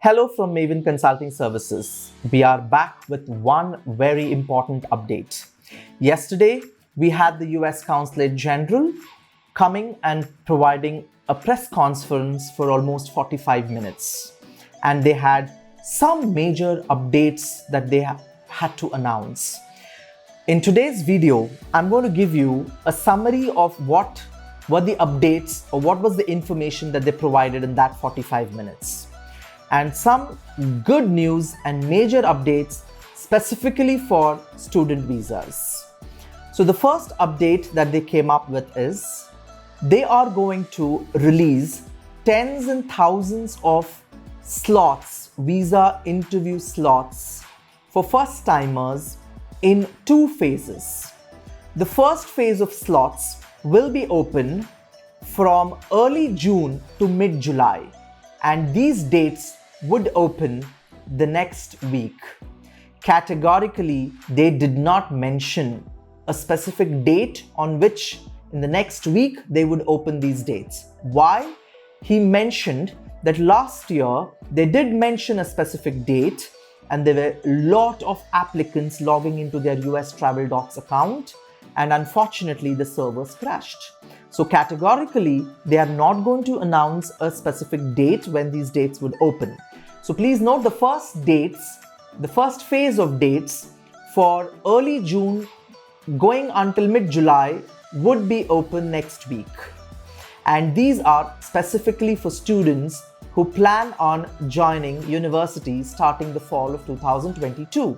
Hello from Maven Consulting Services. We are back with one very important update. Yesterday, we had the US Consulate General coming and providing a press conference for almost 45 minutes. And they had some major updates that they had to announce. In today's video, I'm going to give you a summary of what were the updates or what was the information that they provided in that 45 minutes. And some good news and major updates specifically for student visas. So the first update that they came up with is they are going to release tens and thousands of slots, visa interview slots for first timers in two phases. The first phase of slots will be open from early June to mid-July, and these dates would open the next week. Categorically, they did not mention a specific date on which in the next week they would open these dates. Why? He mentioned that last year they did mention a specific date and there were a lot of applicants logging into their US Travel Docs account, and unfortunately the servers crashed. So categorically, they are not going to announce a specific date when these dates would open. So please note the first phase of dates for early June going until mid-July would be open next week. And these are specifically for students who plan on joining university starting the fall of 2022.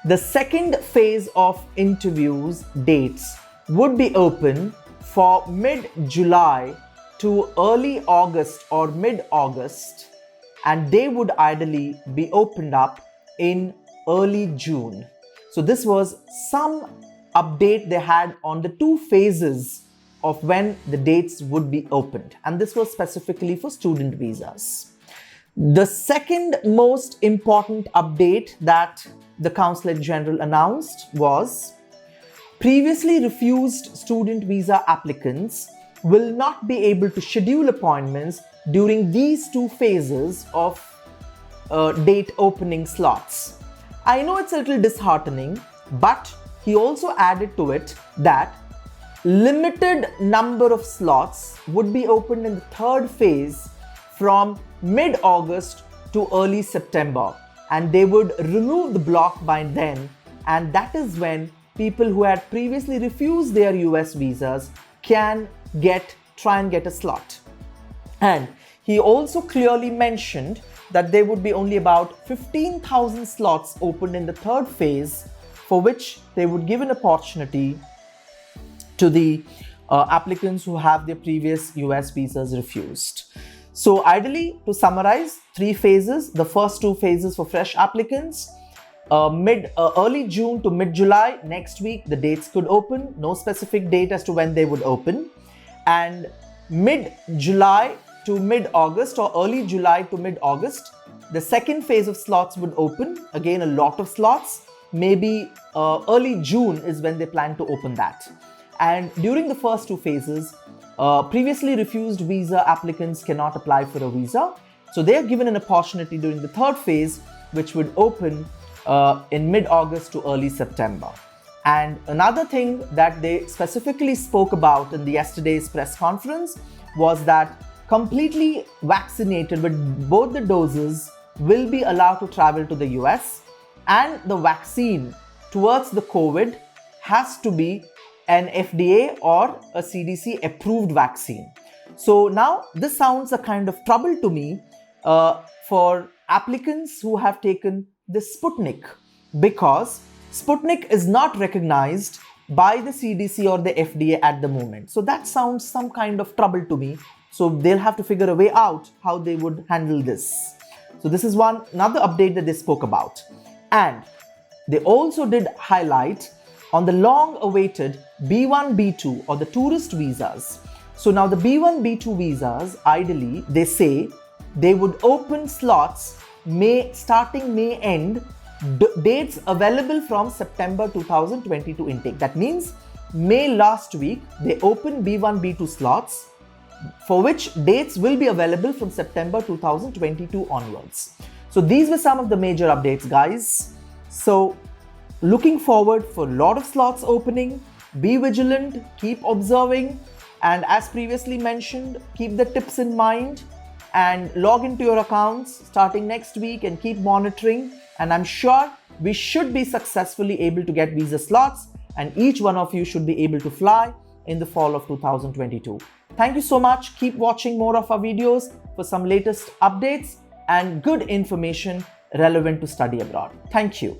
The second phase of interviews dates would be open for mid-July to early August or mid-August, and they would ideally be opened up in early June. So this was some update they had on the two phases of when the dates would be opened, and this was specifically for student visas. The second most important update that the Consulate General announced was previously refused student visa applicants will not be able to schedule appointments during these two phases of date opening slots. I know it's a little disheartening, but he also added to it that limited number of slots would be opened in the third phase from mid-August to early September, and they would remove the block by then, and that is when people who had previously refused their US visas can try and get a slot. And he also clearly mentioned that there would be only about 15,000 slots opened in the third phase, for which they would give an opportunity to the applicants who have their previous US visas refused. So ideally, to summarize, three phases. The first two phases for fresh applicants, early June to mid-July. Next week, the dates could open. No specific date as to when they would open. And mid-July to mid-August or early July to mid-August, the second phase of slots would open. Again, a lot of slots. Maybe early June is when they plan to open that. And during the first two phases, previously refused visa applicants cannot apply for a visa. So they are given an opportunity during the third phase, which would open in mid-August to early September. And another thing that they specifically spoke about in yesterday's press conference was that completely vaccinated with both the doses will be allowed to travel to the US, and the vaccine towards the COVID has to be an FDA or a CDC approved vaccine. So now this sounds a kind of trouble to me for applicants who have taken the Sputnik, because Sputnik is not recognized by the CDC or the FDA at the moment. So that sounds some kind of trouble to me. So they'll have to figure a way out how they would handle this. So this is another update that they spoke about. And they also did highlight on the long-awaited B1, B2 or the tourist visas. So now the B1, B2 visas, ideally, they say they would open slots starting May end, dates available from September 2022 intake. That means May last week, they opened B1, B2 slots. for which dates will be available from September 2022 onwards. So these were some of the major updates, guys. So looking forward for a lot of slots opening. Be vigilant, keep observing, and as previously mentioned, keep the tips in mind and log into your accounts starting next week and keep monitoring. And I'm sure we should be successfully able to get visa slots, and each one of you should be able to fly in the fall of 2022. Thank you so much. Keep watching more of our videos for some latest updates and good information relevant to study abroad. Thank you.